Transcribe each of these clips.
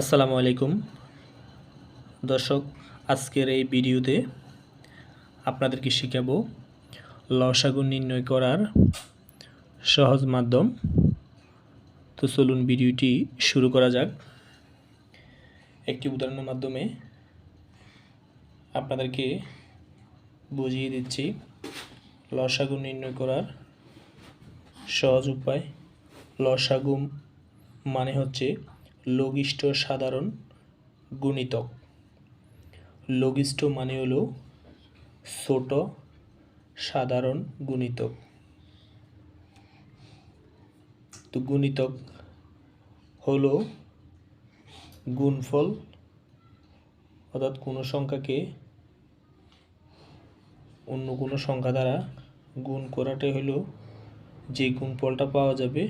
আসসালামু আলাইকুম দর্শক, আজকের এই ভিডিওতে আপনাদেরকে শেখাবো লসাগু নির্ণয় করার সহজ মাধ্যম। তো চলুন ভিডিওটি শুরু করা যাক। একটি উদাহরণের মাধ্যমে আপনাদেরকে বুঝিয়ে দিচ্ছি লসাগু নির্ণয় করার সহজ উপায়। লসাগু মানে হচ্ছে লঘিষ্ঠ সাধারণ গুণিতক। লঘিষ্ঠ মানে হলো ছোট সাধারণ গুণিতক। তো গুণিতক হলো গুণফল, অর্থাৎ কোনো সংখ্যাকে অন্য কোনো সংখ্যা দ্বারা গুণ করাটাই হলো যে গুণফলটা পাওয়া যাবে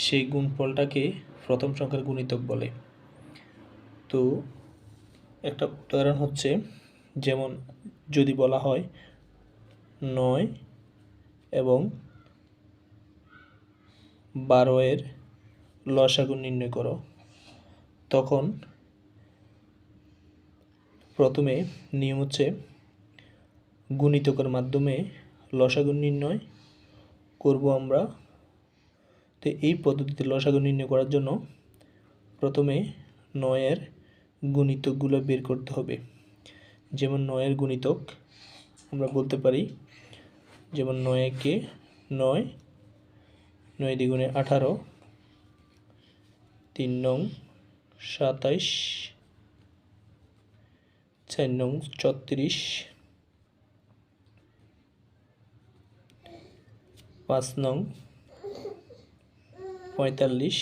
সেই গুণফলটাকে প্রথম সংখ্যার গুণিতক বলে। তো একটা উদাহরণ হচ্ছে, যেমন যদি বলা হয় 9 এবং 12 এর লসাগু নির্ণয় করো, তখন প্রথমে নিয়ম হচ্ছে গুণিতকের মাধ্যমে লসাগু নির্ণয় করব আমরা। তো এই পদ্ধতিতে লসাগু নির্ণয় করার জন্য প্রথমে 9 এর গুণিতকগুলো বের করতে হবে। যেমন 9 এর গুণিতক আমরা বলতে পারি, যেমন 9 একে 9, 9 দ্বিগুণে 18, 3 নং 27, 4 নং 34, 5 নং 45,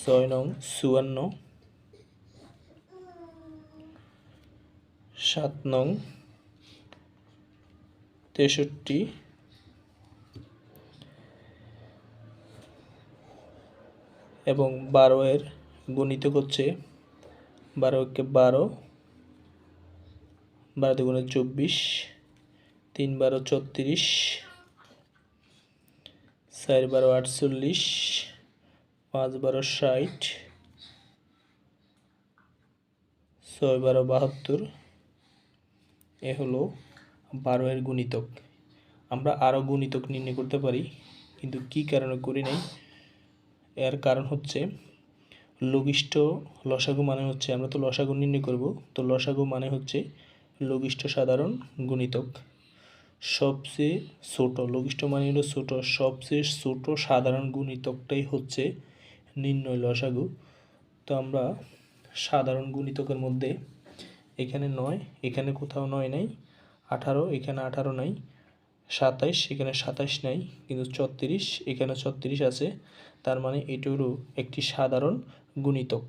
6 নং 54, 7 নং 63 এবং 12 এর গুণিতক হচ্ছে 12 কে 12, 12 দুগুণে 24, 3 12 34, 4 12 48, 5 12 60, 6 12 72। এ হলো 12 এর গুণিতক। আমরা আরও গুণিতক নির্ণয় করতে পারি, কিন্তু কি কারণে করি নাই, এর কারণ হচ্ছে লঘিষ্ঠ লসাগু মানে হচ্ছে, আমরা তো লসাগু নির্ণয় করব, তো লসাগু মানে হচ্ছে লঘিষ্ঠ সাধারণ গুণিতক। সবচেয়ে ছোট, লঘিষ্ঠ মানে হলো ছোট, সবচেয়ে ছোট সাধারণ গুণিতকটাই হচ্ছে নির্ণয় লসাগু। তো আমরা সাধারণ গুণিতকের মধ্যে এখানে 9, এখানে কোথাও 9 নাই, 18 এখানে 18 নাই, 27 এখানে 27 নাই, কিন্তু 34 এখানে 34 আছে। তার মানে এটি হলো একটি সাধারণ গুণিতক।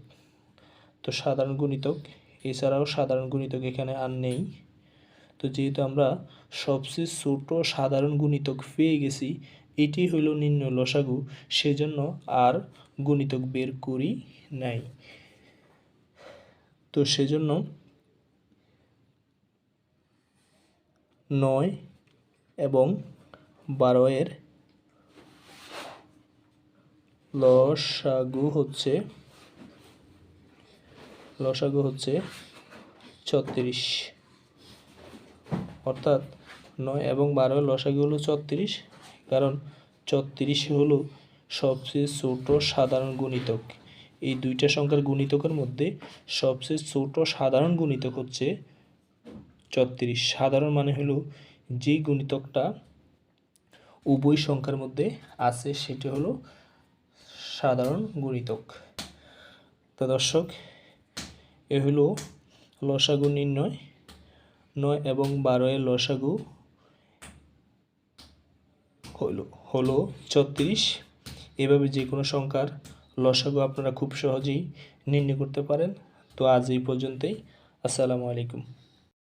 তো সাধারণ গুণিতক এছাড়াও সাধারণ গুণিতক এখানে আর নেই। তো যেহেতু আমরা সবচেয়ে ছোট সাধারণ গুণিতক পেয়ে গেছি, এটি হলো নির্ণয় লসাগু, সেজন্য আর গুণিতক বের করি নাই। তো সেজন্য 9 এবং 12 এর লসাগু হচ্ছে 34, অর্থাৎ 9 এবং 12 এর লসাগু হলো 34, কারণ 34 হলো সবচেয়ে ছোট সাধারণ গুণিতক। এই দুইটা সংখ্যার গুণিতকের মধ্যে সবচেয়ে ছোট সাধারণ গুণিতক হচ্ছে 34। সাধারণ মানে হলো যে গুণিতকটা উভয় সংখ্যার মধ্যে আছে সেটি হলো সাধারণ গুণিতক। তো দর্শক, এ হলো লসাগু নির্ণয়। 9 এবং 12 এর লসাগু হলো 34। এভাবে যে কোনো সংখ্যার লসাগু আপনারা খুব সহজেই নির্ণয় করতে পারেন। তো আজ এই পর্যন্তই। আসসালামু আলাইকুম।